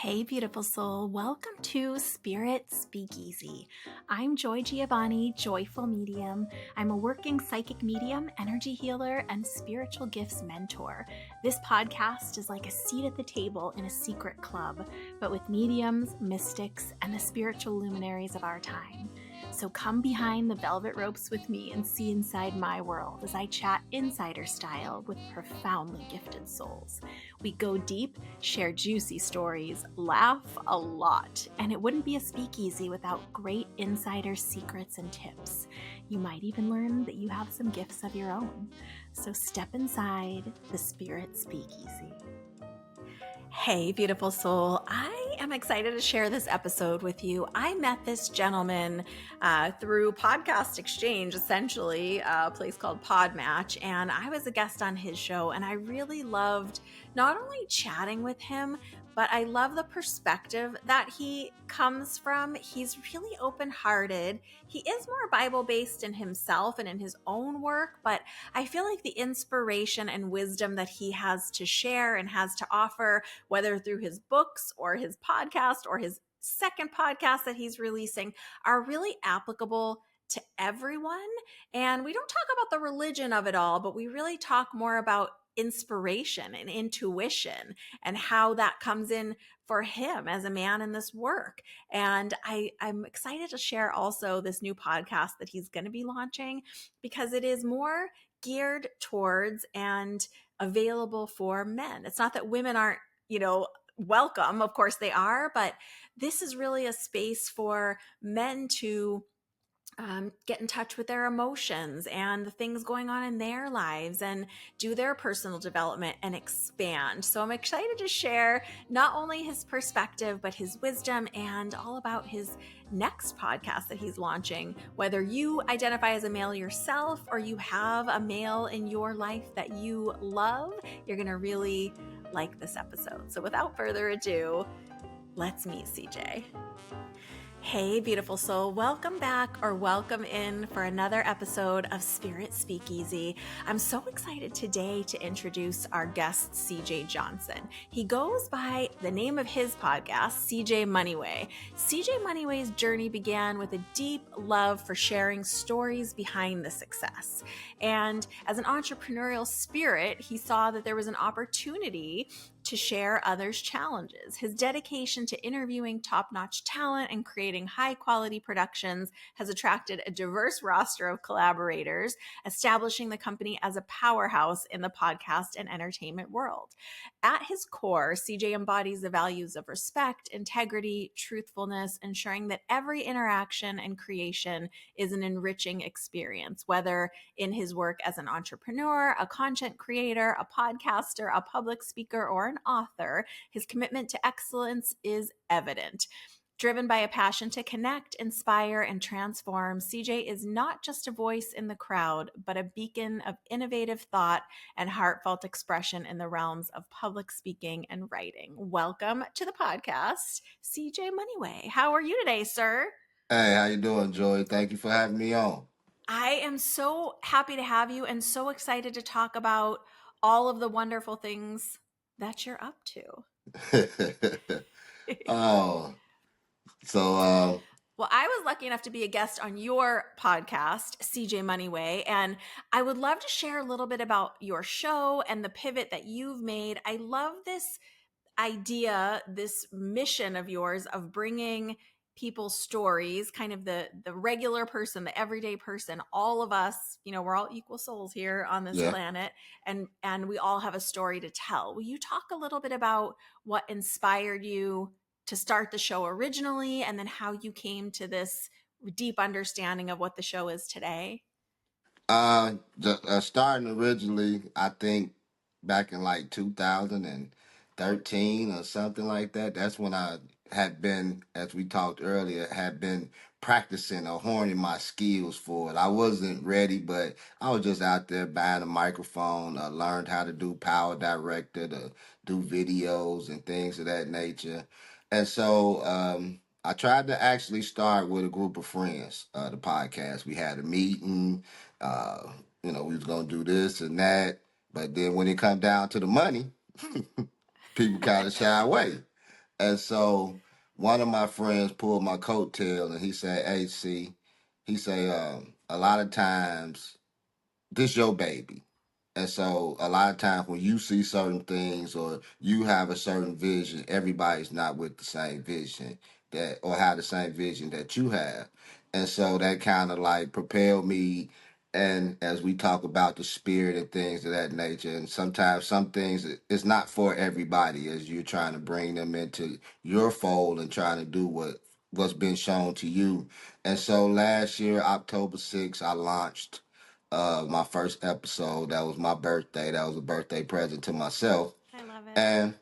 Hey, beautiful soul. Welcome to Spirit Speakeasy. I'm Joy Giovanni, Joyful Medium. I'm a working psychic medium, energy healer, and spiritual gifts mentor. This podcast is like a seat at the table in a secret club, but with mediums, mystics, and the spiritual luminaries of our time. So come behind the velvet ropes with me and see inside my world as I chat insider style with profoundly gifted souls. We go deep, share juicy stories, laugh a lot, and it wouldn't be a speakeasy without great insider secrets and tips. You might even learn that you have some gifts of your own. So step inside the Spirit Speakeasy. Hey, beautiful soul. I am excited to share this episode with you. I met this gentleman through Podcast Exchange, essentially, a place called Podmatch, and I was a guest on his show, and I really loved not only chatting with him, but I love the perspective that he comes from. He's really open-hearted. He is more Bible-based in himself and in his own work, but I feel like the inspiration and wisdom that he has to share and has to offer, whether through his books or his podcast or his second podcast that he's releasing, are really applicable to everyone. And we don't talk about the religion of it all, but we really talk more about inspiration and intuition and how that comes in for him as a man in this work. And I'm excited to share also this new podcast that he's going to be launching, because it is more geared towards and available for men. It's not that women aren't, welcome. Of course they are, but this is really a space for men to get in touch with their emotions and the things going on in their lives and do their personal development and expand. So I'm excited to share not only his perspective, but his wisdom and all about his next podcast that he's launching. Whether you identify as a male yourself or you have a male in your life that you love, you're going to really like this episode. So without further ado, let's meet CJ. Hey, beautiful soul. Welcome back or welcome in for another episode of Spirit Speakeasy. I'm so excited today to introduce our guest, CJ Johnson. He goes by the name of his podcast, CJ Moneyway. CJ Moneyway's journey began with a deep love for sharing stories behind the success. And as an entrepreneurial spirit, he saw that there was an opportunity to share others' challenges. His dedication to interviewing top-notch talent and creating high-quality productions has attracted a diverse roster of collaborators, establishing the company as a powerhouse in the podcast and entertainment world. At his core, CJ embodies the values of respect, integrity, truthfulness, ensuring that every interaction and creation is an enriching experience, whether in his work as an entrepreneur, a content creator, a podcaster, a public speaker, or an author. His commitment to excellence is evident. Driven by a passion to connect, inspire, and transform, CJ is not just a voice in the crowd, but a beacon of innovative thought and heartfelt expression in the realms of public speaking and writing. Welcome to the podcast, CJ Moneyway. How are you today, sir? Hey, how you doing, Joy? Thank you for having me on. I am so happy to have you and so excited to talk about all of the wonderful things that you're up to. Oh, so Well, I was lucky enough to be a guest on your podcast, CJ Moneyway, and I would love to share a little bit about your show and the pivot that you've made. I love this idea, this mission of yours of bringing people's stories, kind of the regular person, the everyday person, all of us, we're all equal souls here on this yeah. planet, and we all have a story to tell. Will you talk a little bit about what inspired you to start the show originally, and then how you came to this deep understanding of what the show is today? Starting originally, I think back in like 2013 or something like that. That's when I had been, as we talked earlier, had been practicing or honing my skills for it. I wasn't ready, but I was just out there buying a microphone. I learned how to do Power Director, to do videos and things of that nature. And so I tried to actually start with a group of friends, the podcast. We had a meeting. Uh, we was gonna do this and that, but then when it come down to the money, people kind of shy away. And so one of my friends pulled my coattail and he said, "Hey, see," he say, "A lot of times this your baby." And so a lot of times when you see certain things or you have a certain vision, everybody's not with the same vision that or have the same vision that you have. And so that kind of like propelled me, and as we talk about the spirit and things of that nature, and sometimes some things it's not for everybody as you're trying to bring them into your fold and trying to do what's been shown to you. And so last year, October 6th, I launched my first episode. That was my birthday. That was a birthday present to myself. I love it. And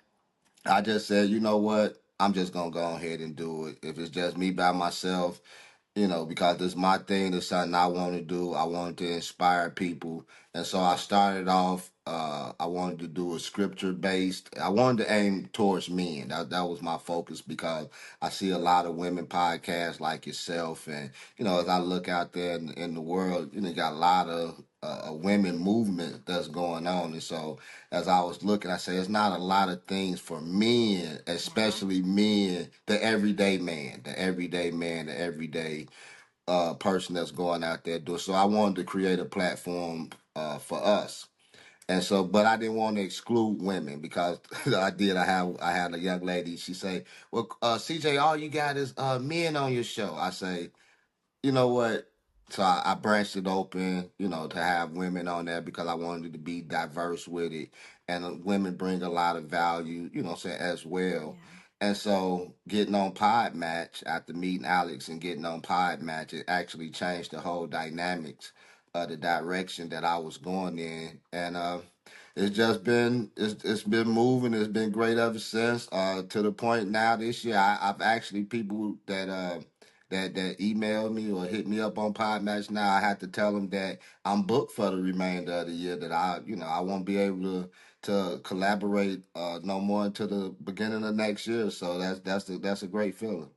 I just said, you know what? I'm just gonna go ahead and do it. If it's just me by myself, because this is my thing. This is something I want to do. I wanted to inspire people. And so I started off, I wanted to do a scripture based. I wanted to aim towards men. That was my focus because I see a lot of women podcasts like yourself. And, as I look out there in the world, you got a lot of a women movement that's going on. And so as I was looking, I said, it's not a lot of things for men, Yeah. especially men, the everyday man, the everyday person that's going out there doing. So I wanted to create a platform for us. And so, but I didn't want to exclude women because I had a young lady. She say, "Well, CJ, all you got is men on your show." I say, you know what? So I branched it open, to have women on there because I wanted to be diverse with it. And women bring a lot of value, as well. Yeah. And so getting on Pod Match after meeting Alex and getting on Pod Match, it actually changed the whole dynamics of the direction that I was going in. And it's been moving. It's been great ever since. To the point now this year, I've actually people that emailed me or hit me up on Podmatch now. I have to tell them that I'm booked for the remainder of the year. That I won't be able to collaborate no more until the beginning of next year. So that's a great feeling.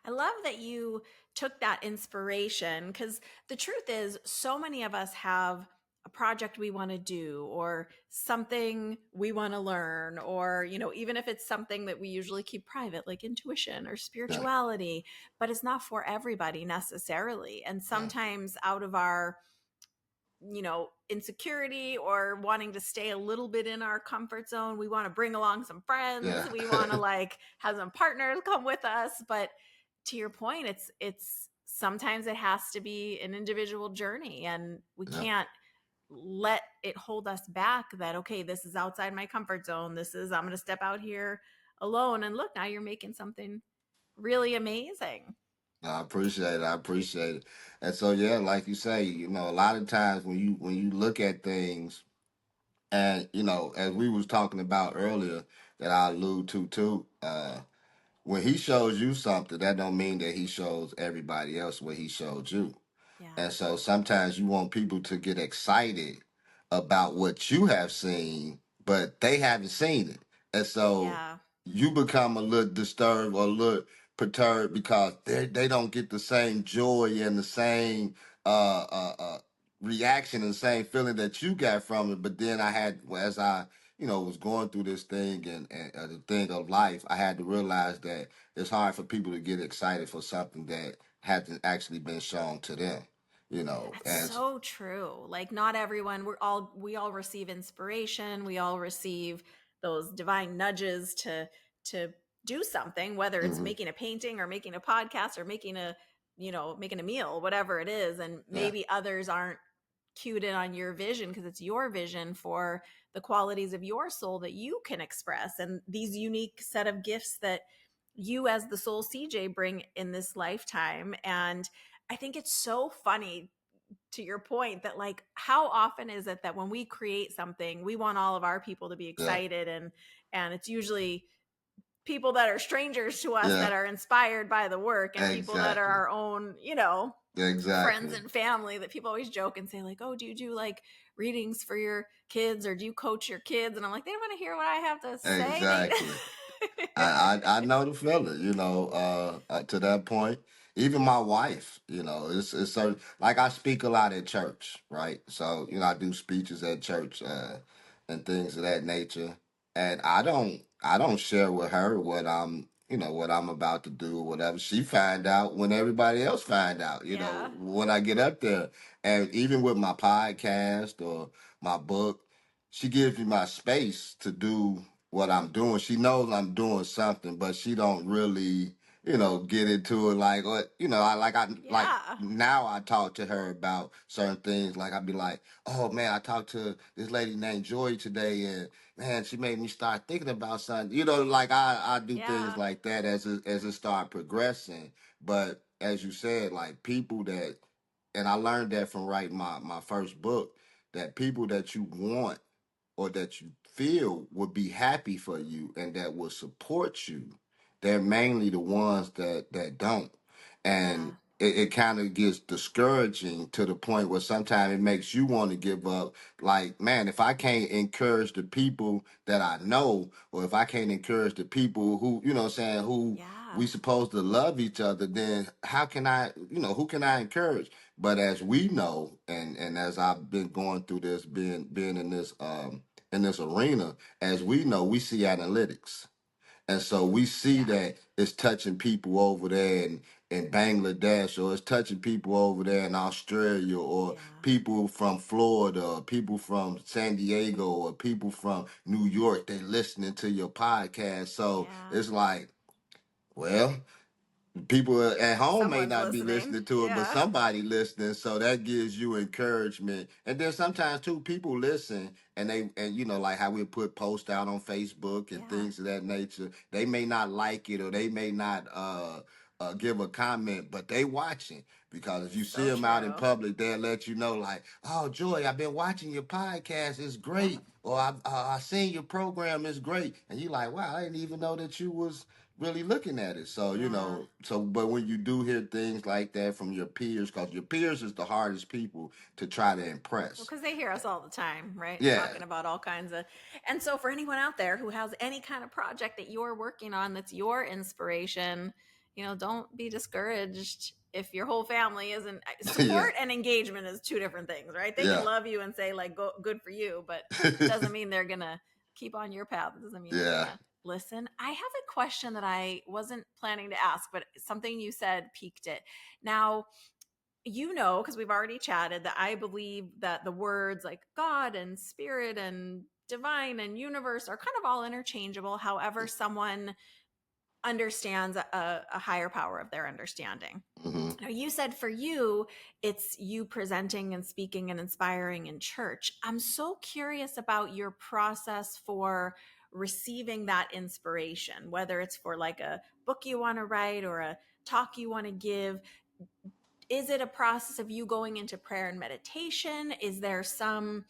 I love that you took that inspiration because the truth is, so many of us have a project we want to do or something we want to learn, or, even if it's something that we usually keep private, like intuition or Yeah, spirituality, but it's not for everybody necessarily. And yeah, sometimes out of our insecurity or wanting to stay a little bit in our comfort zone, we want to bring along some friends, yeah, we want to like have some partners come with us. But to your point, it's sometimes it has to be an individual journey, and we yeah. can't let it hold us back that, okay, this is outside my comfort zone, this is, I'm going to step out here alone, and look, now you're making something really amazing. No, I appreciate it. I appreciate it. And so yeah, like you say, a lot of times when you look at things, and as we was talking about earlier, that I allude to too. When he shows you something, that don't mean that he shows everybody else what he showed you. Yeah. And so sometimes you want people to get excited about what you have seen, but they haven't seen it. And so Yeah. you become a little disturbed or a little perturbed because they don't get the same joy and the same reaction and the same feeling that you got from it. But then as I was going through this thing and the thing of life, I had to realize that it's hard for people to get excited for something that hasn't actually been shown to them. That's As so true. Like, not everyone, we all receive inspiration, we all receive those divine nudges to do something, whether it's hmm making a painting or making a podcast or making a meal, whatever it is. And yeah, maybe others aren't cued in on your vision because it's your vision for the qualities of your soul that you can express, and these unique set of gifts that you as the soul CJ bring in this lifetime. And I think it's so funny, to your point, that like, how often is it that when we create something, we want all of our people to be yeah, excited, and it's usually people that are strangers to us yeah, that are inspired by the work, and people that are exactly, our own, friends exactly, and family, that people always joke and say like, oh, do you do like readings for your kids, or do you coach your kids? And I'm like, they don't want to hear what I have to say. exactly. They I know the feeling, to that point. Even my wife, it's certain, like I speak a lot at church, right? So, I do speeches at church, and things of that nature. And I don't share with her what what I'm about to do or whatever. She find out when everybody else find out, Yeah. when I get up there. And even with my podcast or my book, she gives me my space to do what I'm doing. She knows I'm doing something, but she don't really, get into it like what, I like Yeah. now I talk to her about certain things. Like I'd be like, oh man, I talked to this lady named Joy today, and man, she made me start thinking about something. Like I do things Yeah. like that as it start progressing. But as you said, like people that, and I learned that from writing my first book, that people that you want or that you feel would be happy for you and that will support you, they're mainly the ones that don't. And Yeah. it kind of gets discouraging to the point where sometimes it makes you want to give up. Like, man, if I can't encourage the people that I know, or if I can't encourage the people who, what I'm saying, who Yeah. we supposed to love each other, then how can I, who can I encourage? But as we know, and as I've been going through this, being in this arena, as we know, we see analytics. And so we see Yeah. that it's touching people over there in Bangladesh, or it's touching people over there in Australia, or Yeah. people from Florida, or people from San Diego, or people from New York. They listening to your podcast. So Yeah. it's like, well, people at home may Someone's not be listening. listening to it, but Yeah. somebody listening. So that gives you encouragement. And then sometimes too, people listen and like how we put posts out on Facebook and Yeah. things of that nature. They may not like it or they may not give a comment, but they watching. Because if you see So them out in true. public, they'll let you know, like, "Oh, Joy, I've been watching your podcast. It's Yeah. great." Or I seen your program. It's great." And you like, "Wow, I didn't even know that you was really looking at it." So, Yeah. but when you do hear things like that from your peers, because your peers is the hardest people to try to Well, impress. because they hear us all the time, right? Yeah. Talking about all kinds of. And so, for anyone out there who has any kind of project that you're working on that's your inspiration, don't be discouraged if your whole family isn't. Yeah. Support and engagement is two different things, right? They can Yeah. love you and say, like, go, good for you, but doesn't mean they're going to keep on your path. It doesn't mean they're going Yeah. to listen. I have a question that I wasn't planning to ask, but something you said piqued it. Now, because we've already chatted, that I believe that the words like God and spirit and divine and universe are kind of all interchangeable, however, someone understands a higher power of their understanding. Hmm. Now, you said for you, it's you presenting and speaking and inspiring in church. I'm so curious about your process for receiving that inspiration, whether it's for like a book you want to write or a talk you want to give. Is it a process of you going into prayer and meditation? Is there some,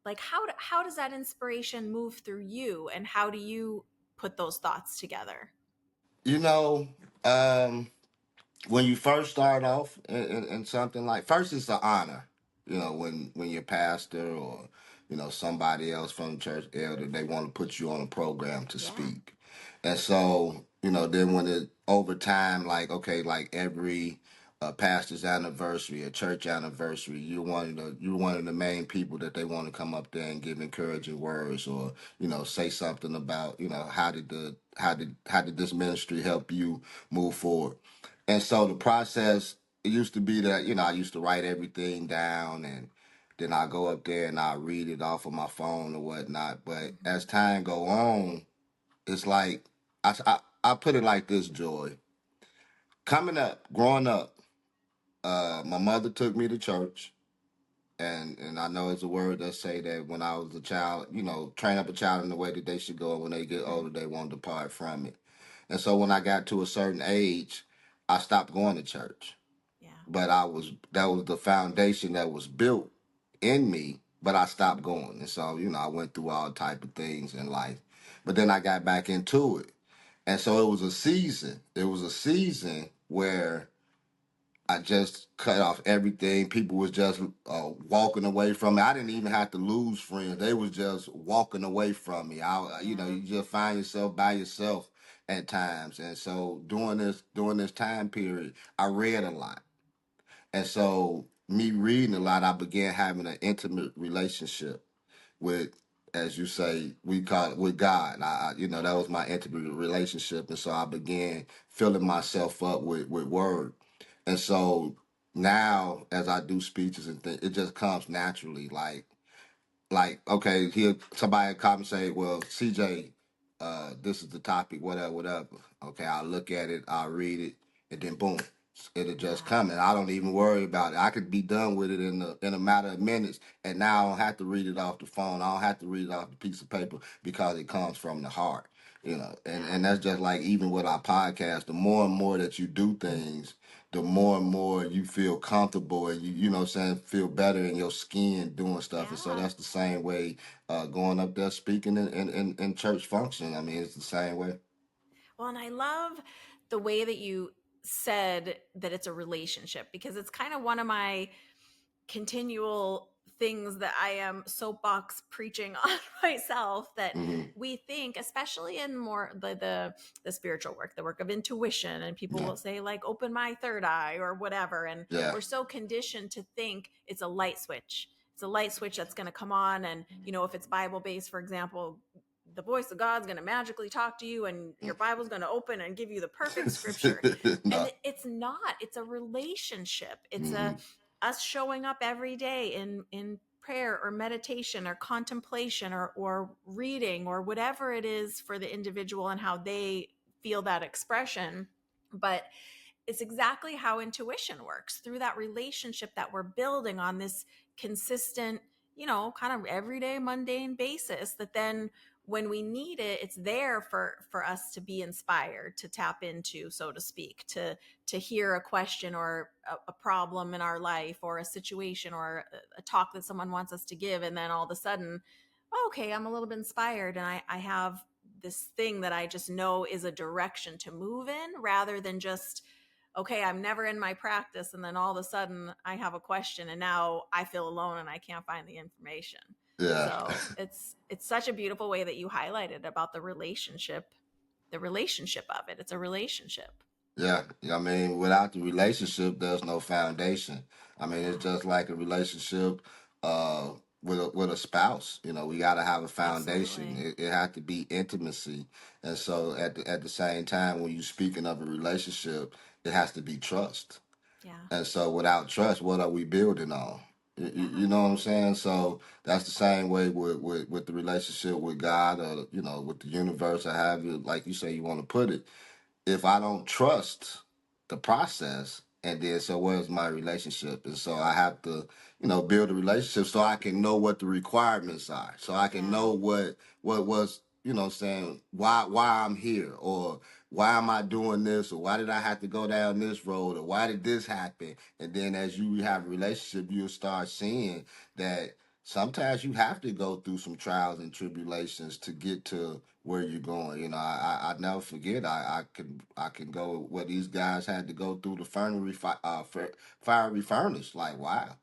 like, how does that inspiration move through you, and how do you put those thoughts together? You know, um, when you first start off in something, like, first it's an honor, when your pastor or somebody else from the church elder, they want to put you on a program to Yeah. speak. And so then when it over time, like, okay, like every pastor's anniversary, a church anniversary, you're one of the main people that they want to come up there and give encouraging words, or say something about how did this ministry help you move forward. And so the process, it used to be that, I used to write everything down, and then I go up there and I read it off of my phone or whatnot. But Mm-hmm. as time go on, it's like, I put it like this, Joy. Growing up, my mother took me to church. And I know it's a word that say that when I was a child, train up a child in the way that they should go, and when they get Mm-hmm. older, they won't depart from it. And so when I got to a certain age, I stopped going to church. Yeah. But that was the foundation that was built in me, but I stopped going. And so, I went through all type of things in life. But then I got back into it. And so it was a season. It was a season where I just cut off everything. People was just walking away from me. I didn't even have to lose friends. They was just walking away from me. Yeah. You just find yourself by yourself at times. And so during this time period, I read a lot. And so me reading a lot, I began having an intimate relationship with as you say, we call it with God. That was my intimate relationship, and so I began filling myself up with word, and so now as I do speeches and things, it just comes naturally. Like okay, here somebody come and say, well, CJ, this is the topic, whatever, whatever. Okay, I'll look at it, I'll read it, and then boom, it'll just Yeah. come, and I don't even worry about it. I could be done with it in a matter of minutes, and now I don't have to read it off the phone. I don't have to read it off the piece of paper because it comes from the heart. Yeah. And that's just like even with our podcast. The more and more that you do things, the more and more you feel comfortable, and you know what I'm saying, feel better in your skin doing stuff. And so Yeah. that's the same way going up there speaking in church function. I mean, it's the same way. Well, and I love the way that you said that it's a relationship, because it's kind of one of my continual things that I am soapbox preaching on myself, that Hmm. we think, especially in more the spiritual work, the work of intuition, and people Yeah. will say like open my third eye or whatever, and Yeah. we're so conditioned to think it's a light switch. It's a light switch that's going to come on, and if it's Bible based, for example, the voice of God's going to magically talk to you and your Bible's going to open and give you the perfect scripture. And No. it's not. It's a relationship. It's a Hmm. us showing up every day in prayer or meditation or contemplation or reading or whatever it is for the individual and how they feel that expression. But it's exactly how intuition works, through that relationship that we're building on this consistent, kind of everyday mundane basis, that then when we need it, it's there for us to be inspired to tap into, so to speak, to hear a question or a problem in our life or a situation or a talk that someone wants us to give, and then all of a sudden, okay, I'm a little bit inspired, and I have this thing that I just know is a direction to move in, rather than just, okay, I'm never in my practice, and then all of a sudden I have a question and now I feel alone and I can't find the information. Yeah. So it's such a beautiful way that you highlighted about the relationship of it. It's a relationship. Yeah, I mean, without the relationship, there's no foundation. I mean, it's Yeah, just like a relationship uh, with a spouse. We got to have a foundation. absolutely. It has to be intimacy, and so at the same time, when you're speaking of a relationship, it has to be trust. Yeah. And so, without trust, what are we building on? You Yeah. know what I'm saying? So that's the same way with the relationship with God, or with the universe, or have you, like you say, you want to put it. If I don't trust the process, and then so where's my relationship? And so I have to, build a relationship so I can know what the requirements are, so I can Yeah. know what was, saying why I'm here, or why am I doing this, or why did I have to go down this road, or why did this happen? And then as you have a relationship, you'll start seeing that sometimes you have to go through some trials and tribulations to get to where you're going. I never forget. I can go where these guys had to go through the fiery furnace. Like wow,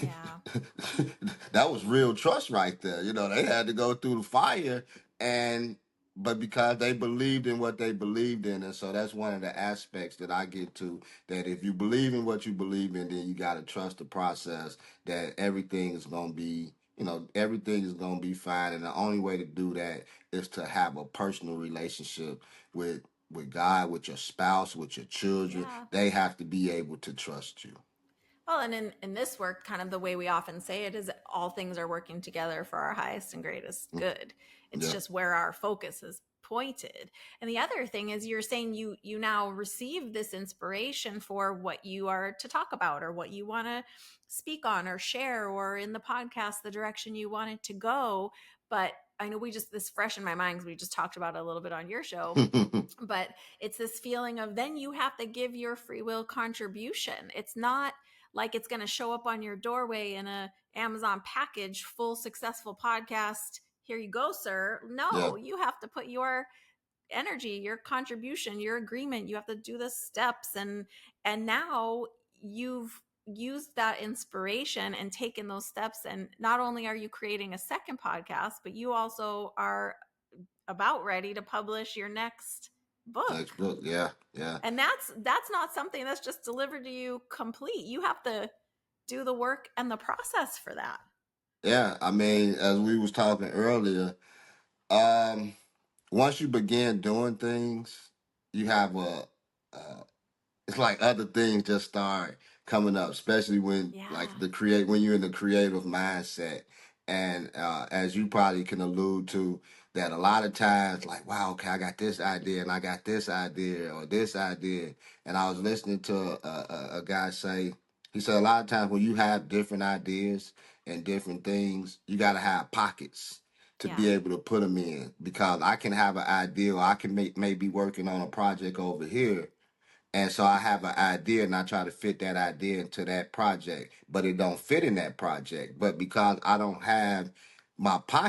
Yeah. that was real trust right there. They had to go through the fire, and but because they believed in what they believed in, and so that's one of the aspects that I get to. That if you believe in what you believe in, then you got to trust the process. That everything is gonna be. Everything is gonna be fine, and the only way to do that is to have a personal relationship with God, with your spouse, with your children. Yeah. They have to be able to trust you. Well, and in this work, kind of the way we often say it is all things are working together for our highest and greatest Mm. good. It's Yeah. just where our focus is pointed. And the other thing is, you're saying you now receive this inspiration for what you are to talk about or what you want to speak on or share, or in the podcast the direction you want it to go. But I know this fresh in my mind because we just talked about it a little bit on your show, but it's this feeling of then you have to give your free will contribution. It's not like it's going to show up on your doorway in a Amazon package, full successful podcast, here you go, sir. Yeah. No, you have to put your energy, your contribution, your agreement. You have to do the steps, and now you've used that inspiration and taken those steps, and not only are you creating a second podcast, but you also are about ready to publish your next Next book. book. Yeah. Yeah. And that's not something that's just delivered to you complete. You have to do the work and the process for that. Yeah, I mean, as we was talking earlier, um, once you begin doing things, you have a it's like other things just start coming up, especially when like Yeah. when you're in the creative mindset. And as you probably can allude to, that a lot of times, like, wow, okay, I got this idea and I got this idea or this idea. And I was listening to a guy say, he said a lot of times when you have different ideas and different things, you got to have pockets to Yeah. be able to put them in, because I can have an idea, or I can maybe working on a project over here, and so I have an idea and I try to fit that idea into that project, but it don't fit in that project. But because I don't have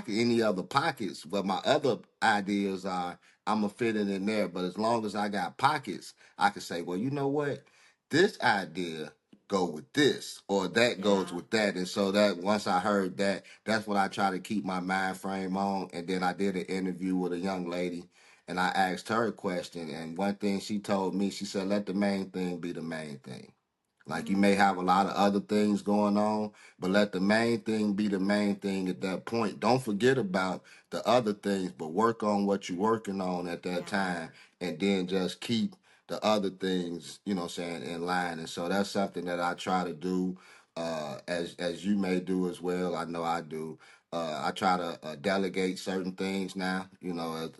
any other pockets, but my other ideas are, I'm gonna fit it in there. But as long as I got pockets, I can say, well, you know what? This idea go with this, or that goes Yeah. with that. And so that once I heard that, that's what I try to keep my mind frame on. And then I did an interview with a young lady, and I asked her a question, and one thing she told me, she said, let the main thing be the main thing. Like, you may Mm, have a lot of other things going on, but let the main thing be the main thing at that point. Don't forget about the other things, but work on what you're working on at that yeah. time, and then just keep the other things, saying, in line. And so that's something that I try to do, as you may do as well. I know I do. I try to delegate certain things now.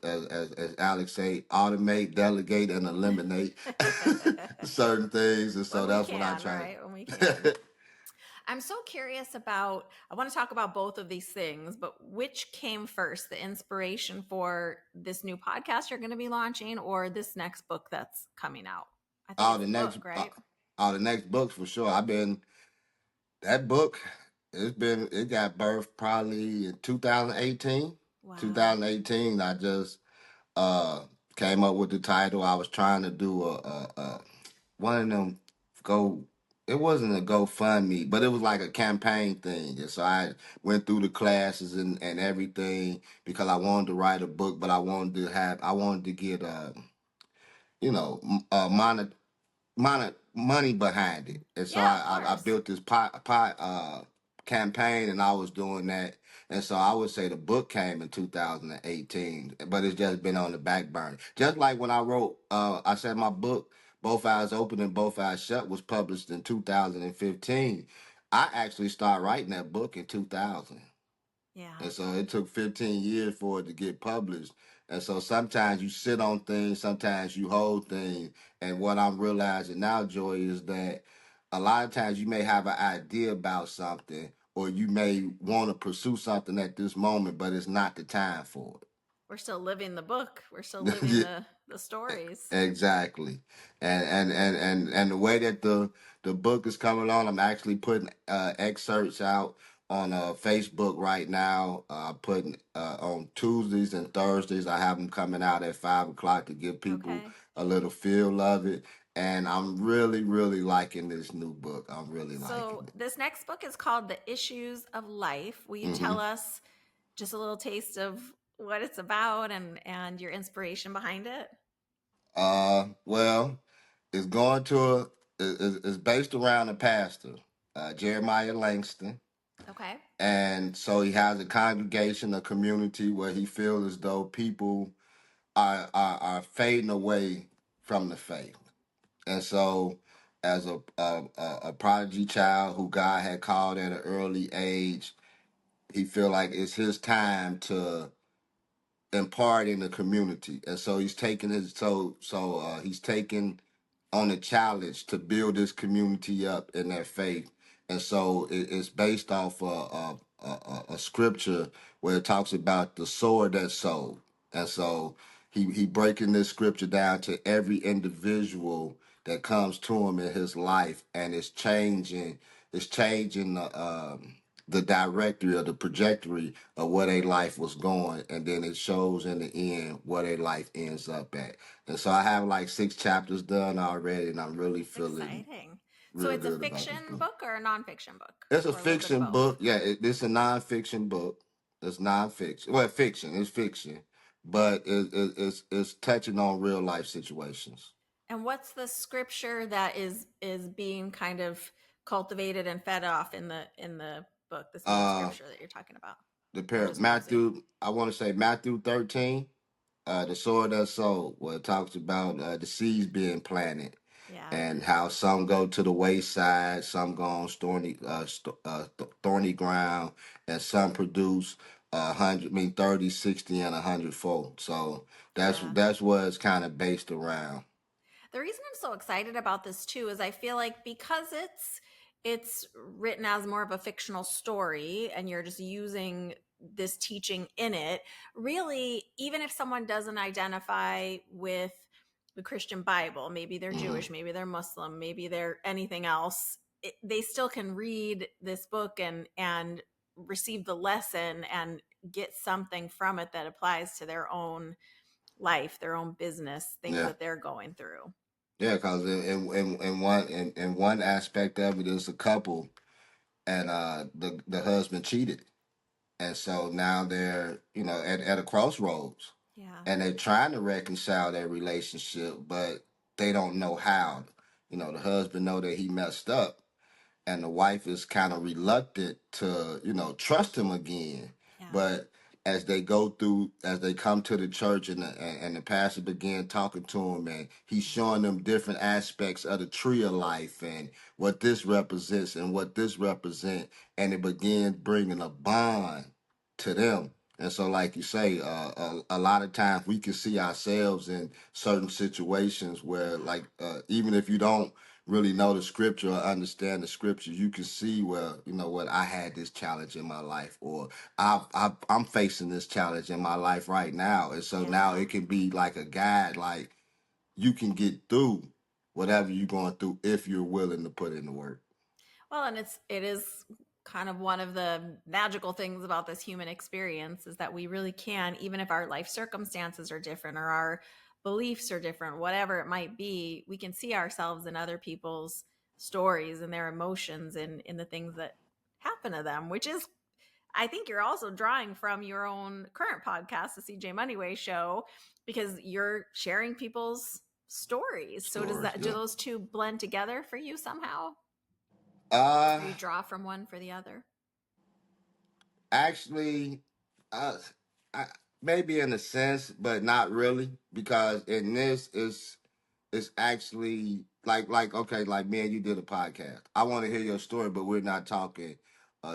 As Alex say, automate, delegate, and eliminate certain things, and so When we that's what I can, try right? When we can. to. I'm so curious about, I want to talk about both of these things, but which came first, the inspiration for this new podcast you're going to be launching or this next book that's coming out? I think all it's the the next, book, right? all the next books for sure. I've been that book. It got birthed probably in 2018. Wow. 2018. I just uh came up with the title. I was trying to do a one of them go. It wasn't a GoFundMe, but it was like a campaign thing. And so I went through the classes and everything, because I wanted to write a book, but I wanted to get money behind it. And so Yeah, of I course. built this pot campaign, and I was doing that. And so I would say the book came in 2018, but it's just been on the back burner. Just like when I wrote, I said my book, Both Eyes Open and Both Eyes Shut, was published in 2015. I actually started writing that book in 2000. Yeah. And so it took 15 years for it to get published. And so sometimes you sit on things, sometimes you hold things. And what I'm realizing now, Joy, is that a lot of times you may have an idea about something, or you may want to pursue something at this moment, but it's not the time for We're still living the book. We're still it. living the stories. Exactly. And the way that the book is coming on, I'm actually putting excerpts out on Facebook right now. Putting on Tuesdays and Thursdays. I have them coming out at 5 o'clock to give people Okay. a little feel of it. And I'm really, really liking this new book. I'm really So, liking it. this next book is called The Issues of Life. Will you tell Hmm. us just a little taste of what it's about and your inspiration behind it? Well, it's going to it's based around a pastor, Jeremiah Langston. Okay. And so he has a congregation, a community where he feels as though people are fading away from the faith. And so, as a prodigy child who God had called at an early age, he feel like it's his time to impart in the community. And so he's taking on a challenge to build this community up in their faith. And so it's based off a scripture where it talks about the sword that sold. And so he breaking this scripture down to every individual that comes to him in his life, and it's changing the directory or the trajectory of where their life was going, and then it shows in the end where their life ends up at. And so I have like 6 chapters done already, and I'm really It's feeling exciting. So real it's a good about this fiction book. book or a nonfiction book, It's a or a little bit of fiction both. book. Yeah, it's a nonfiction book. It's nonfiction. Well, fiction. It's fiction, but it's touching on real life situations. And what's the scripture that is being kind of cultivated and fed off in the book, this main Uh, scripture that you're talking about? the Or pair just one of the two? Matthew, I want to say Matthew 13, the sword that sold, where it talks about the seeds being planted Yeah. and how some go to the wayside, some go on thorny ground, and some produce 100, I mean 30, 60, and 100-fold. So Yeah. that's what it's kind of based around. The reason I'm so excited about this too is I feel like because it's written as more of a fictional story and you're just using this teaching in it, really, even if someone doesn't identify with the Christian Bible, maybe they're Hmm. Jewish, maybe they're Muslim, maybe they're anything else, they still can read this book and receive the lesson and get something from it that applies to their own life, their own business, things Yeah. that they're going through. Yeah, because in one aspect of it is a couple, and the husband cheated, and so now they're at a crossroads, Yeah. and they're trying to reconcile their relationship, but they don't know how. The husband know that he messed up, and the wife is kind of reluctant to trust him again. Yeah. But as they come to the church, and the pastor began talking to him, and he's showing them different aspects of the tree of life and what this represents and what this represents, and it began bringing a bond to them. And so, like you say, a lot of times we can see ourselves in certain situations where, like, even if you don't really know the scripture or understand the scripture, you can see, well, you know what, I had this challenge in my life, or I'm facing this challenge in my life right now. And so now Yeah. it can be like a guide, like you can get through whatever you're going through if you're willing to put in the work. Well, and it is kind of one of the magical things about this human experience is that we really can, even if our life circumstances are different or our beliefs are different, whatever it might be, we can see ourselves in other people's stories and their emotions in the things that happen to them, which is I think you're also drawing from your own current podcast, the CJ Moneyway show, because you're sharing people's stories. So Stories, do yeah. those two blend together for you somehow? Or Uh you draw from one for the other? Actually, uh, I, maybe in a sense, but not really, because in this is it's actually like okay, like me and you did a podcast. I want to hear your story, but we're not talking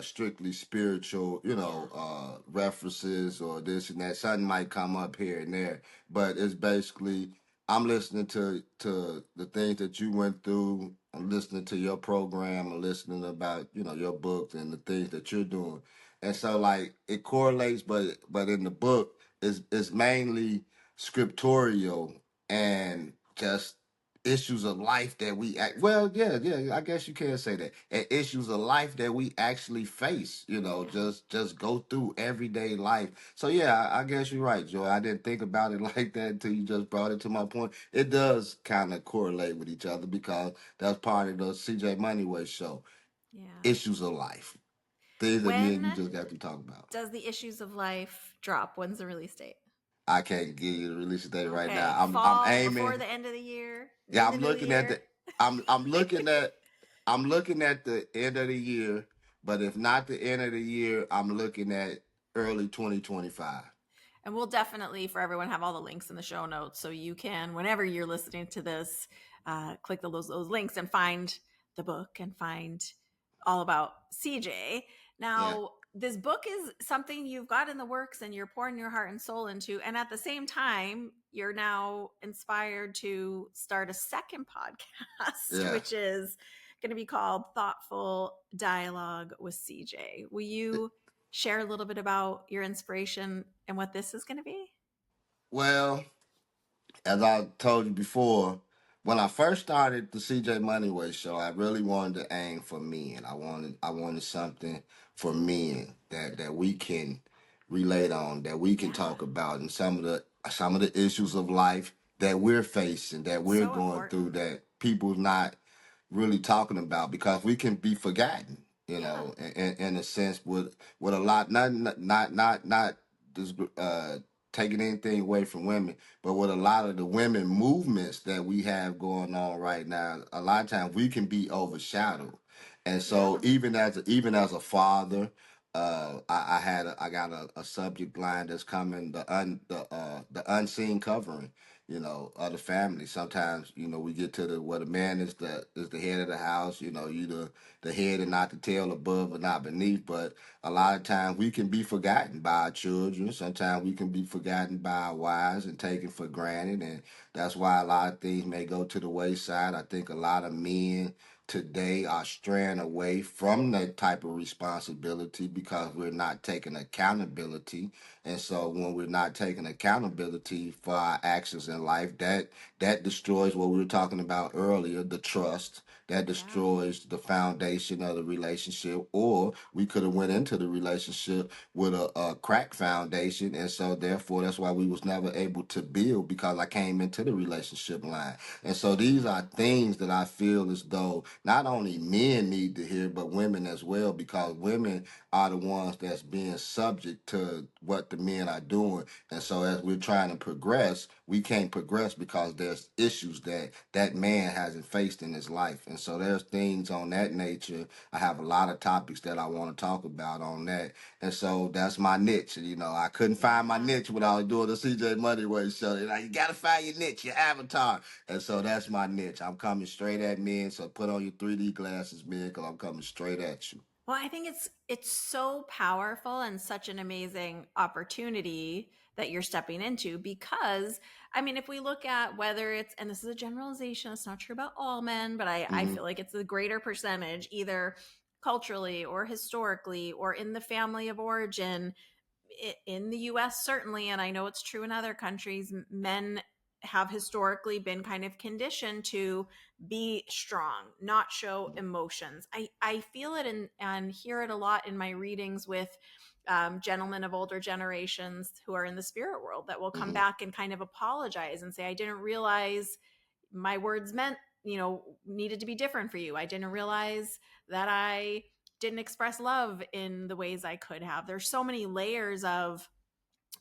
strictly spiritual, Yeah. references or this and that. Something might come up here and there, but it's basically I'm listening to the things that you went through. I'm listening to your program. I'm listening about your books and the things that you're doing, and so like it correlates, but in the book is mainly scriptorial and just issues of life that I guess you can say that. And issues of life that we actually face, Yeah. just go through everyday life. So yeah, I guess you're right, Joy. I didn't think about it like that until you just brought it to my point. It does kind of correlate with each other because that's part of the CJ Moneyway show. Yeah. Issues of life. Things that me and you When just got to talk about. does the issues of life drop? When's the release date? I can't give you the release date right Okay. now. I'm Fall before aiming. the end of the year, Yeah, in the new year. I'm looking at the end of the year, but if not the end of the year, I'm looking at early 2025. And we'll definitely, for everyone, have all the links in the show notes. So you can, whenever you're listening to this, click those links and find the book and find all about CJ. Yeah. Now, this book is something you've got in the works and you're pouring your heart and soul into. And at the same time, you're now inspired to start a second podcast, Yeah. which is going to be called Thoughtful Dialogue with CJ. Will you share a little bit about your inspiration and what this is going to be? Well, as I told you before, when I first started the CJ Moneyway show, I really wanted to aim for men. I wanted something for men that we can relate on, that we can Yeah, talk about, and some of the issues of life that we're facing, that we're so going through, important. that people's not really talking about because we can be forgotten, Yeah, in a sense with a lot not this. taking anything away from women, but with a lot of the women movements that we have going on right now, a lot of times we can be overshadowed. And so Yeah. even as a father, I got a subject line that's coming, the unseen covering, of the family. Sometimes, we get to the where the man is the head of the house, you the head and not the tail, above and not beneath. But a lot of times we can be forgotten by our children. Sometimes we can be forgotten by our wives and taken for granted. And that's why a lot of things may go to the wayside. I think a lot of men today are straying away from that type of responsibility because we're not taking accountability. And so when we're not taking accountability for our actions in life, that destroys what we were talking about earlier, the trust. That Yeah. destroys the foundation of the relationship. Or we could have went into the relationship with a crack foundation, and so therefore that's why we was never able to build, because I came into the relationship line. And so these are Yeah. things that I feel as though not only men need to hear, but women as well, because women are the ones that's being subject to what the men are doing. And so as we're trying to progress, we can't progress because there's issues that man hasn't faced in his life. And so there's things on that nature. I have a lot of topics that I want to talk about on that. And so that's my niche. I couldn't find my Yeah. niche when I was doing the CJ Moneyway show. You got to find your niche, your avatar. And so that's my niche. I'm coming straight at men. So put on your 3D glasses, men, because I'm coming straight at you. Well, I think it's so powerful and such an amazing opportunity that you're stepping into, because I mean, if we look at whether it's, and this is a generalization, it's not true about all men, but I Hmm. feel like it's the greater percentage, either culturally or historically or in the family of origin, in the US certainly, and I know it's true in other countries, men have historically been kind of conditioned to be strong, not show emotions. I feel it and hear it a lot in my readings with gentlemen of older generations who are in the spirit world that will come Hmm. back and kind of apologize and say, I didn't realize my words meant, needed to be different for you. I didn't realize that I didn't express love in the ways I could have. There's so many layers of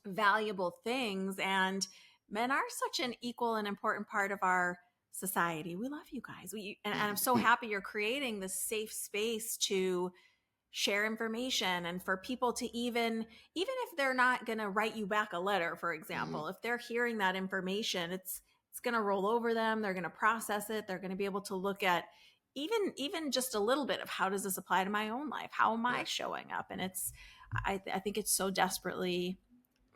valuable things, and men are such an equal and important part of our society. We love you guys. And I'm so happy you're creating this safe space to share information, and for people to even if they're not going to write you back a letter, for Hmm. example, if they're hearing that information, it's going to roll over them, they're going to process it, they're going to be able to look at even just a little bit of, how does this apply to my own life, how am I Yeah. showing up? And I think it's so desperately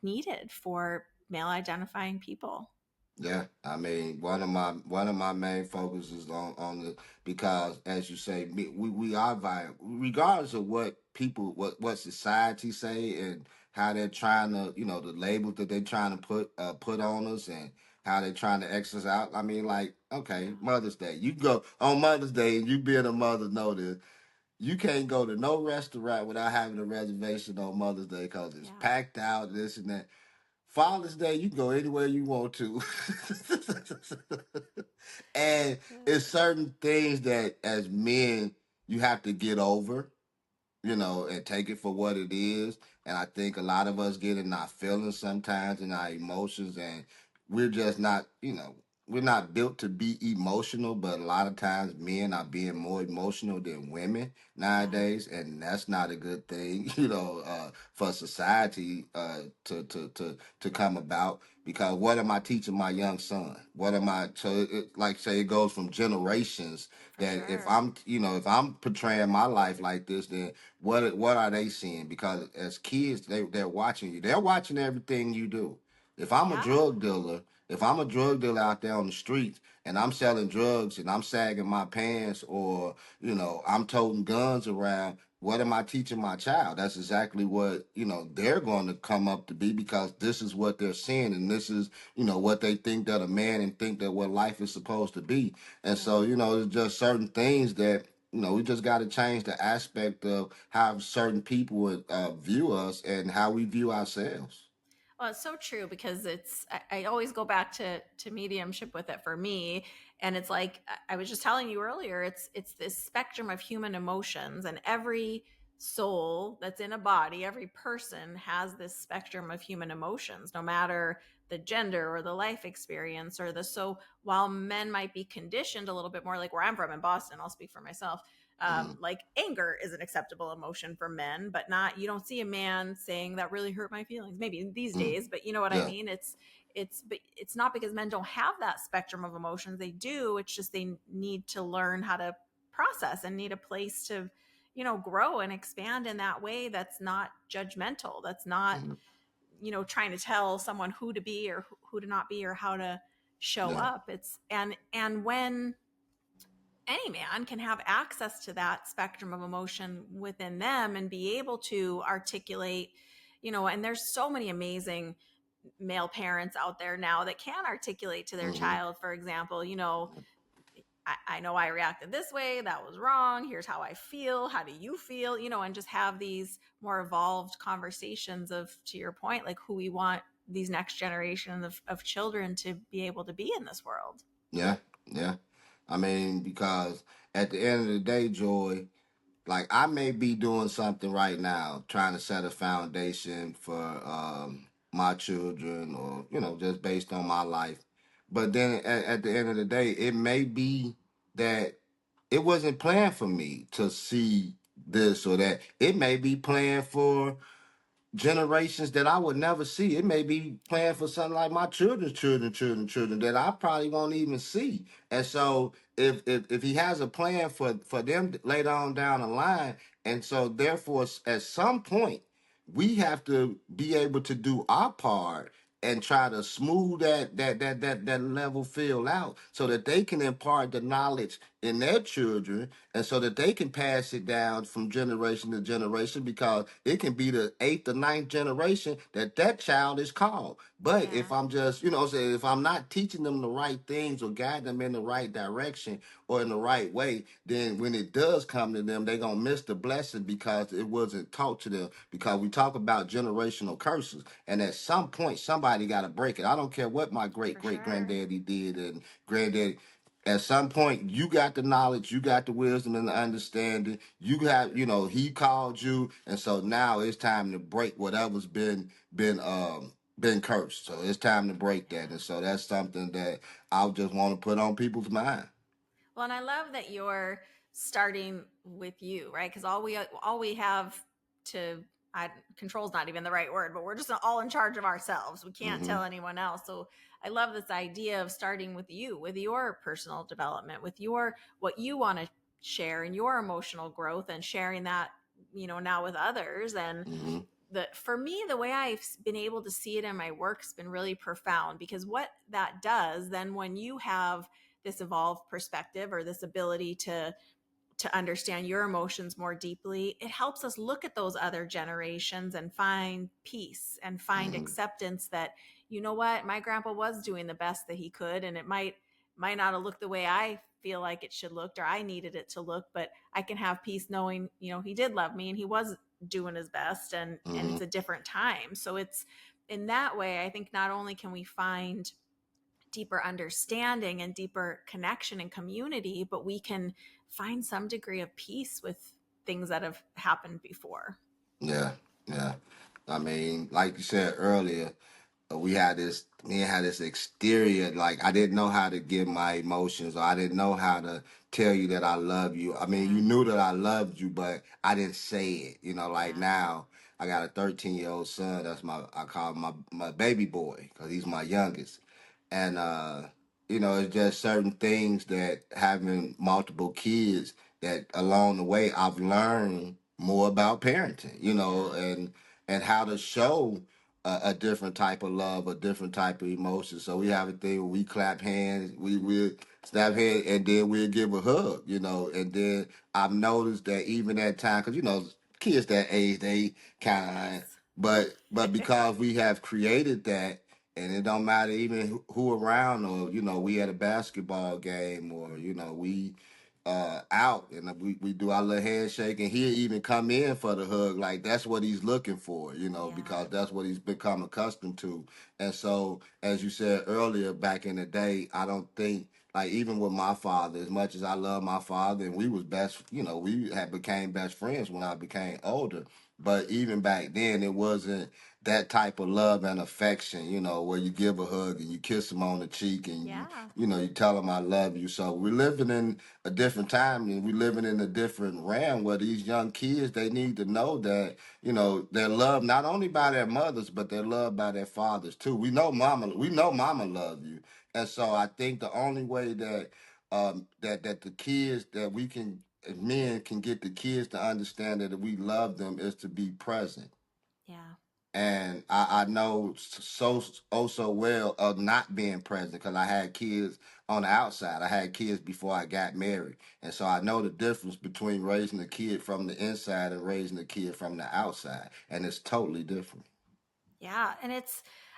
needed for male identifying people. Yeah, I mean, one of my main focuses on the, because as you say, we are viable regardless of what people, what society say, and how they're trying to, the labels that they're trying to put on us, and how they're trying to X us out. I mean, like, okay, Yeah. Mother's Day, you go on Mother's Day, and you being a mother know this. You can't go to no restaurant without having a reservation on Mother's Day because it's Yeah. packed out, this and that. Father's Day, you can go anywhere you want to. And it's certain things that as men you have to get over, and take it for what it is. And I think a lot of us get in our feelings sometimes, in our emotions, and we're just not, we're not built to be emotional, but a lot of times men are being more emotional than women Yeah. nowadays, and that's not a good thing, for society to come about. Because what am I teaching my young son? What am I? So, like say, it goes from generations. For That sure. if I'm portraying my life like this, then what are they seeing? Because as kids, they're watching you. They're watching everything you do. If I'm a Yeah. drug dealer, if I'm a drug dealer out there on the streets and I'm selling drugs and I'm sagging my pants, or I'm toting guns around, what am I teaching my child? That's exactly what they're going to come up to be, because this is what they're seeing, and this is what they think that a man, and think that what life is supposed to be. And so, Yeah. it's just certain things that we just got to change the aspect of how certain people view us and how we view ourselves. Well, it's so true, because I always go back to mediumship with it for me. And it's like I was just telling you earlier, it's this spectrum of human emotions, and every soul that's in a body. Every person has this spectrum of human emotions, no matter the gender or the life experience or the so while men might be conditioned a little bit more, like where I'm from in Boston, I'll speak for myself. Mm-hmm. Like anger is an acceptable emotion for men, but not, you don't see a man saying that really hurt my feelings, maybe these Mm-hmm. days, but you know what I Yeah. mean? But it's not because men don't have that spectrum of emotions. They do. It's just they need to learn how to process and need a place to, grow and expand in that way that's not judgmental, that's not, Mm-hmm. trying to tell someone who to be or who to not be or how to show Yeah. up. It's and when any man can have access to that spectrum of emotion within them and be able to articulate, and there's so many amazing male parents out there now that can articulate to their Mm-hmm. child, for example, I know I reacted this way. That was wrong. Here's how I feel. How do you feel? And just have these more evolved conversations of, to your point, like who we want these next generation of children to be able to be in this world. Yeah. Yeah. I mean, because at the end of the day, Joy, like I may be doing something right now, trying to set a foundation for my children, or just based on my life. But then at the end of the day, it may be that it wasn't planned for me to see this or that. It may be planned for generations that I would never see. It may be planned for something like my children's children that I probably won't even see. And so if he has a plan for them later on down the line, and so therefore at some point we have to be able to do our part and try to smooth that level field out so that they can impart the knowledge in their children, and so that they can pass it down from generation to generation, because it can be the eighth or ninth generation that child is called. But if Yeah, I'm just, say if I'm not teaching them the right things or guiding them in the right direction or in the right way, then when it does come to them, they're gonna miss the blessing because it wasn't taught to them. Because we talk about generational curses, and at some point somebody got to break it. I don't care what my great for great sure. granddaddy did and granddaddy. At some point, you got the knowledge, you got the wisdom and the understanding. You have, he called you, and so now it's time to break whatever's been cursed. So it's time to break that, Yeah. and so that's something that I just want to put on people's mind. Well, and I love that you're starting with you, right? Because all we have to control's not even the right word, but we're just all in charge of ourselves. We can't Mm-hmm. tell anyone else. So I love this idea of starting with you, with your personal development, with your what you want to share and your emotional growth, and sharing that, now with others. And Mm-hmm. for me, the way I've been able to see it in my work has been really profound, because what that does then, when you have this evolved perspective or this ability to understand your emotions more deeply, it helps us look at those other generations and find peace and find Mm-hmm. acceptance that, what, my grandpa was doing the best that he could, and it might not have looked the way I feel like it should look or I needed it to look, but I can have peace knowing, he did love me and he was doing his best, and Mm-hmm. it's a different time. So it's in that way, I think not only can we find deeper understanding and deeper connection and community, but we can find some degree of peace with things that have happened before. Yeah. Yeah. I mean, like you said earlier, we had this exterior, like I didn't know how to give my emotions, or I didn't know how to tell you that I love you. I mean, you Yeah. knew that I loved you, but I didn't say it. Like Yeah. now I got a 13-year-old son. That's I call him my baby boy because he's my youngest. And it's just certain things that having multiple kids, that along the way I've learned more about parenting, Yeah. and how to show a different type of love, a different type of emotion. So we have a thing where we clap hands, we snap hands, and then we'll give a hug, and then I've noticed that even at time, because kids that age, they kind of, Yes. but because we have created that, and it don't matter even who around, or we at a basketball game, or we out, and we do our little handshake, and he'll even come in for the hug. Like that's what he's looking for, Yeah. because that's what he's become accustomed to. And so, as you said earlier, back in the day, I don't think like even with my father, as much as I love my father, and we was best, we had became best friends when I became older. But even back then, it wasn't that type of love and affection, where you give a hug and you kiss them on the cheek and Yeah. you tell them I love you. So we're living in a different time, and we're living in a different realm where these young kids, they need to know that, they're loved not only by their mothers, but they're loved by their fathers too. We know mama love you. And so I think the only way that that the kids that we can as men can get the kids to understand that we love them is to be present. Yeah. And I know so well of not being present because I had kids on the outside. I had kids before I got married. And so I know the difference between raising a kid from the inside and raising a kid from the outside. And it's totally different. Yeah. And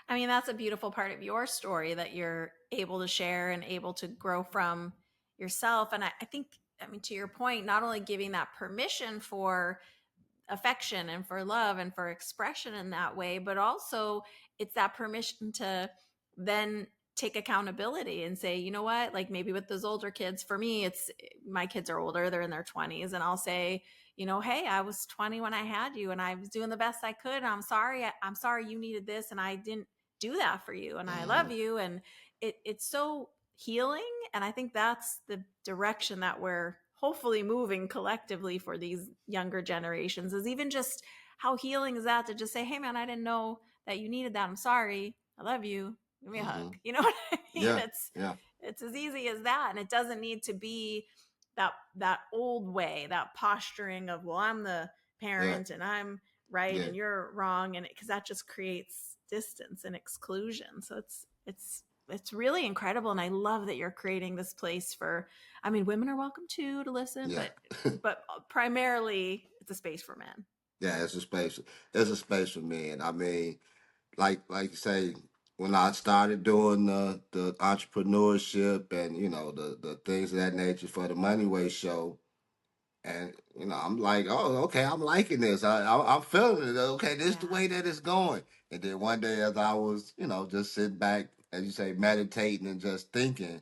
I mean, that's a beautiful part of your story that you're able to share and able to grow from yourself. And I think, I mean, to your point, not only giving that permission for affection and for love and for expression in that way, but also it's that permission to then take accountability and say, you know what, like maybe with those older kids, for me, it's my kids are older, they're in their 20s, and I'll say, hey, I was 20 when I had you and I was doing the best I could. I'm sorry. I'm sorry you needed this and I didn't do that for you. And I love Hmm. you. And it's so healing. And I think that's the direction that we're hopefully moving collectively for these younger generations, is even just how healing is that to just say, hey man, I didn't know that you needed that. I'm sorry. I love you. Give me a Hmm. hug. You know what I mean? Yeah. Yeah. It's as easy as that. And it doesn't need to be that old way, that posturing of, well, I'm the Yeah. parent and I'm right Yeah. and you're wrong, and because that just creates distance and exclusion. So it's really incredible, and I love that you're creating this place for, I mean, women are welcome too to listen, Yeah. but primarily it's a space for men. Yeah. It's a space. It's a space for men. I mean, like you say, when I started doing the entrepreneurship and the things of that nature for the Moneyway show, and I'm like, oh, okay, I'm liking this. I'm feeling it. Okay, this is the Yeah. way that it's going. And then one day, as I was, just sitting back, as you say, meditating and just thinking,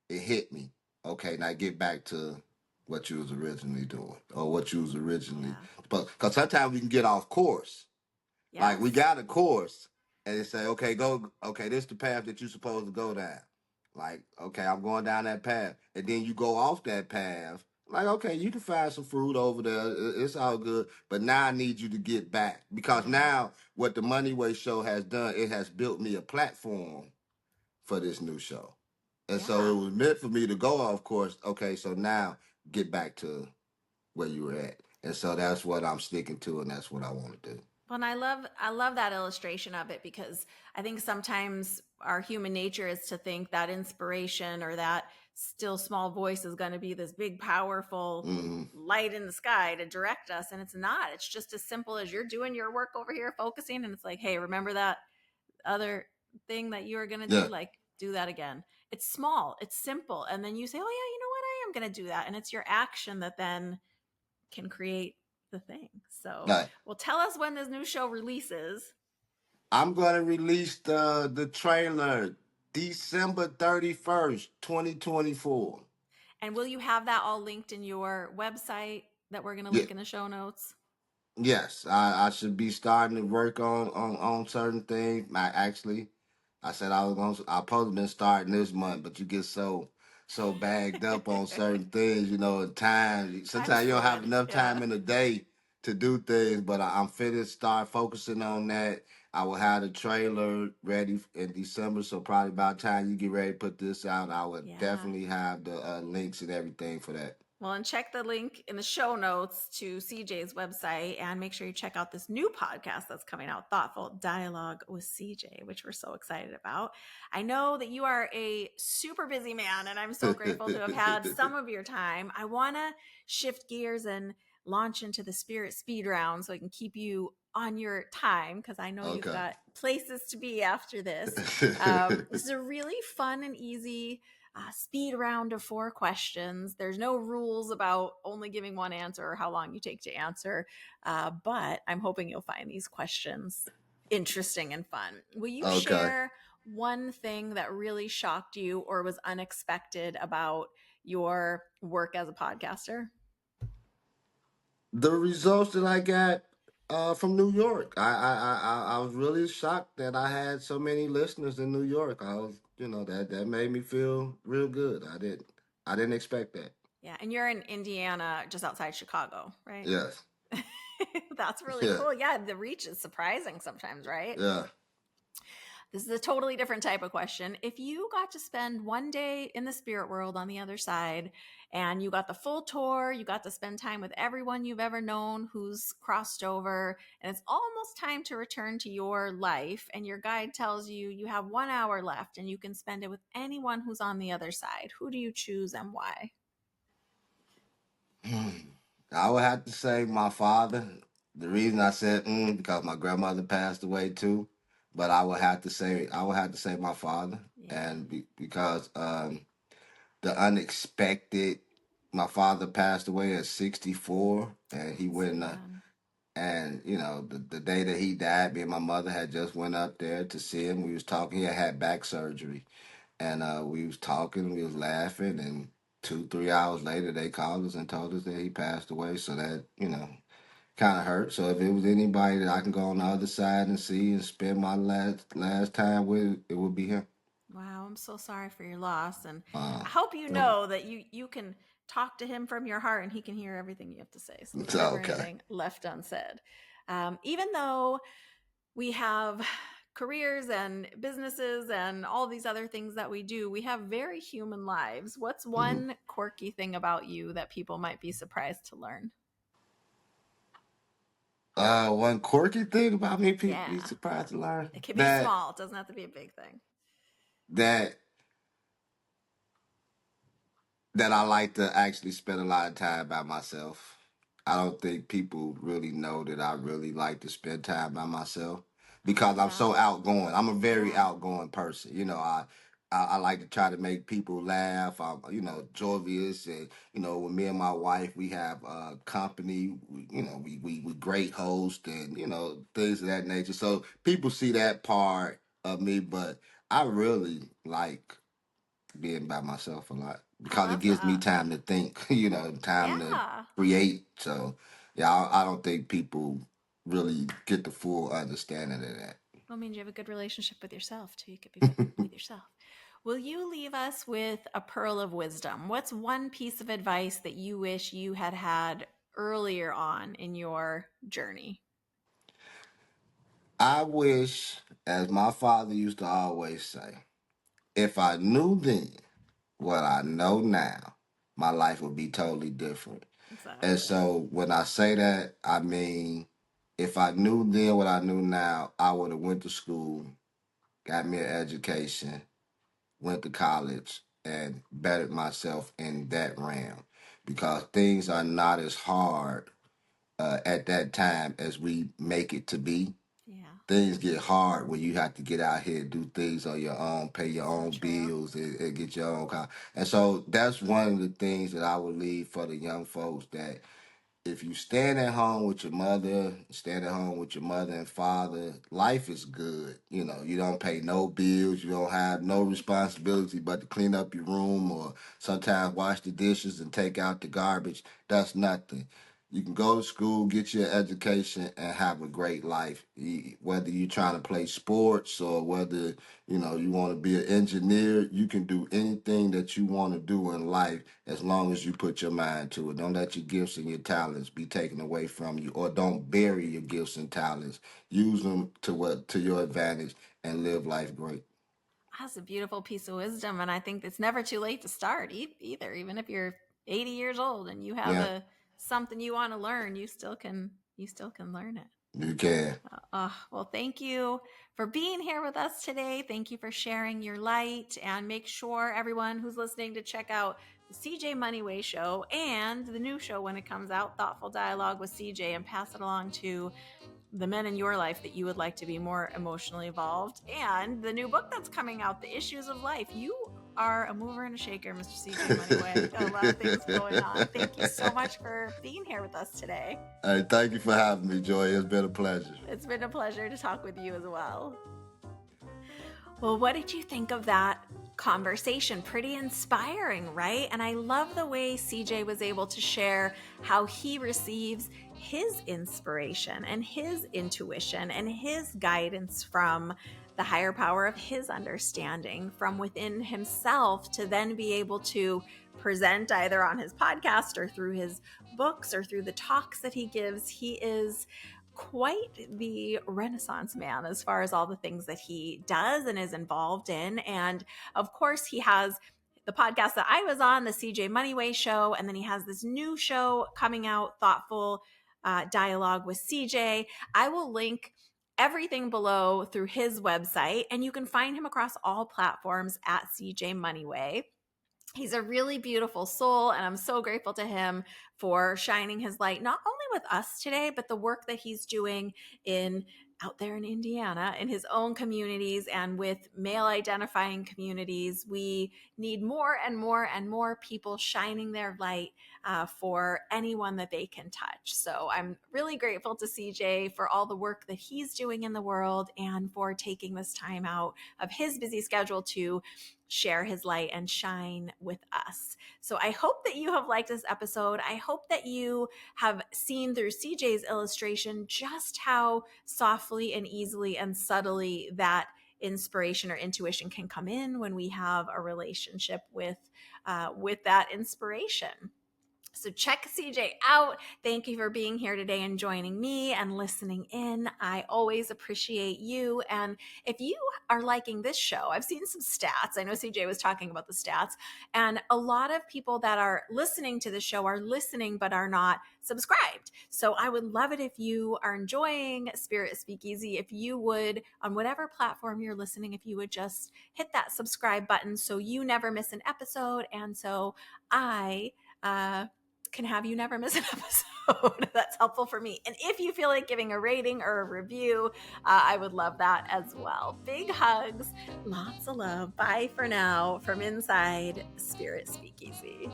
it hit me. Okay, now get back to what you was originally doing, or what you was originally. Yeah. But because sometimes we can get off course. Like we Yes. got a course and they say, okay, go, okay, this is the path that you're supposed to go down. Like, okay, I'm going down that path. And then you go off that path. Like, okay, you can find some fruit over there. It's all good. But now I need you to get back. Because Yeah. now what the Moneyway show has done, it has built me a platform for this new show. And so Yeah. it was meant for me to go off course. Okay, so now get back to where you were at. And so that's what I'm sticking to, and that's what I want to do. Well, and I love that illustration of it, because I think sometimes our human nature is to think that inspiration or that still small voice is going to be this big, powerful Hmm. light in the sky to direct us. And it's not. It's just as simple as you're doing your work over here, focusing, and it's like, hey, remember that other thing that you were going to do? Yeah. Like, do that again. It's small, it's simple. And then you say, oh, yeah, you know what? I am going to do that. And it's your action that then can create the thing. So, Right. well, tell us when this new show releases. I'm gonna release the trailer December 31st, 2024. And will you have that all linked in your website that we're going to Yeah. link in the show notes? Yes, I should be starting to work on certain things. I said I probably been starting this month, but you get so bagged up on certain things, at times. Time's Sometimes you don't have fluid. enough time Yeah. in the day to do things, but I'm fit to start focusing on that. I will have the trailer ready in December, so probably by the time you get ready to put this out, I would Yeah. definitely have the links and everything for that. Well, and check the link in the show notes to CJ's website, and make sure you check out this new podcast that's coming out, Thoughtful Dialogue with CJ, which we're so excited about. I know that you are a super busy man, and I'm so grateful to have had some of your time. I want to shift gears and launch into the spirit speed round so I can keep you on your time, because I know you've Okay. got places to be after this. This is a really fun and easy speed round of 4 questions. There's no rules about only giving one answer or how long you take to answer, but I'm hoping you'll find these questions interesting and fun. Will you Okay. share one thing that really shocked you or was unexpected about your work as a podcaster? The results that I got from New York, I was really shocked that I had so many listeners in New York. I was, that made me feel real good. I didn't expect that. Yeah, and you're in Indiana, just outside Chicago, right? Yes. That's really Yeah. cool. Yeah, the reach is surprising sometimes, right? Yeah. This is a totally different type of question. If you got to spend one day in the spirit world on the other side and you got the full tour, you got to spend time with everyone you've ever known who's crossed over, and it's almost time to return to your life, and your guide tells you you have 1 hour left and you can spend it with anyone who's on the other side, who do you choose and why? I would have to say my father. The reason I said because my grandmother passed away too, but I would have to say my father, Yeah, and because the unexpected. My father passed away at 64, and he so went. young. And the day that he died, me and my mother had just went up there to see him. We was talking. He had back surgery, and we was talking. We was laughing, and 2 3 hours later, they called us and told us that he passed away. So that kind of hurt. So if it was anybody that I can go on the other side and see and spend my last time with, it would be him. Wow, I'm so sorry for your loss, and Uh, I hope you um, know that you can talk to him from your heart, and he can hear everything you have to say. So there's so never okay. anything left unsaid. Even though we have careers and businesses and all these other things that we do, we have very human lives. What's hmm one quirky thing about you that people might be surprised to learn? One quirky thing about me, people be Yeah, surprised to learn it can be that small. It doesn't have to be a big thing. that that I like to actually spend a lot of time by myself. I don't think people really know that I really like to spend time by myself I because love I'm that. so outgoing. I'm a very Yeah. outgoing person. I like to try to make people laugh. I'm jovious, and with me and my wife, we have company. We great host, and things of that nature. So people see that part of me, but I really like being by myself a lot I because it love gives me that. time to think, time to Yeah. create. So, yeah, I don't think people really get the full understanding of that. Well, it means you have a good relationship with yourself too. You could be good with yourself. Will you leave us with a pearl of wisdom? What's one piece of advice that you wish you had had earlier on in your journey? I wish, as my father used to always say, if I knew then what I know now, my life would be totally different. And Exactly. so when I say that, I mean, if I knew then what I knew now, I would have went to school, got me an education, went to college, and bettered myself in that realm because things are not as hard at that time as we make it to be. Yeah. Things get hard when you have to get out here and do things on your own, pay your So own true. bills, and get your own car. And so that's one of the things that I would leave for the young folks, that if you stand at home with your mother, stand at home with your mother and father, life is good. You don't pay no bills, you don't have no responsibility but to clean up your room or sometimes wash the dishes and take out the garbage. That's nothing. You can go to school, get your education, and have a great life. Whether you're trying to play sports or whether you want to be an engineer, you can do anything that you want to do in life as long as you put your mind to it. Don't let your gifts and your talents be taken away from you, or don't bury your gifts and talents. Use them to your advantage and live life great. That's a beautiful piece of wisdom. And I think it's never too late to start either. Even if you're 80 years old and you have Yeah, a something you want to learn, you still can learn it. you can. Well, thank you for being here with us today. Thank you for sharing your light, and make sure everyone who's listening to check out the CJ Moneyway show and the new show when it comes out, Thoughtful Dialogue with CJ, and pass it along to the men in your life that you would like to be more emotionally evolved, and the new book that's coming out, The Issues of Life. You are a mover and a shaker, Mr. CJ Moneyway. You got a lot of things going on. Thank you so much for being here with us today. Hey, thank you for having me, Joy. It's been a pleasure. It's been a pleasure to talk with you as well. Well, what did you think of that conversation? Pretty inspiring, right? And I love the way CJ was able to share how he receives his inspiration and his intuition and his guidance from the higher power of his understanding from within himself to then be able to present either on his podcast or through his books or through the talks that he gives. He is quite the renaissance man as far as all the things that he does and is involved in. And of course, he has the podcast that I was on, the CJ Moneyway show, and then he has this new show coming out, Thoughtful Dialogue with CJ. I will link everything below through his website, and you can find him across all platforms at CJ Moneyway. He's a really beautiful soul, and I'm so grateful to him for shining his light, not only with us today, but the work that he's doing in out there in Indiana in his own communities and with male identifying communities. We need more and more and more people shining their light for anyone that they can touch. So I'm really grateful to CJ for all the work that he's doing in the world and for taking this time out of his busy schedule to share his light and shine with us. So I hope that you have liked this episode. I hope that you have seen through CJ's illustration just how softly and easily and subtly that inspiration or intuition can come in when we have a relationship with that inspiration. So check CJ out. Thank you for being here today and joining me and listening in. I always appreciate you. And if you are liking this show, I've seen some stats. I know CJ was talking about the stats, and a lot of people that are listening to the show are listening but are not subscribed. So I would love it if you are enjoying Spirit Speakeasy, if you would, on whatever platform you're listening, if you would just hit that subscribe button so you never miss an episode. And so I can have you never miss an episode. That's helpful for me. And if you feel like giving a rating or a review, I would love that as well. Big hugs, lots of love. Bye for now from inside Spirit Speakeasy.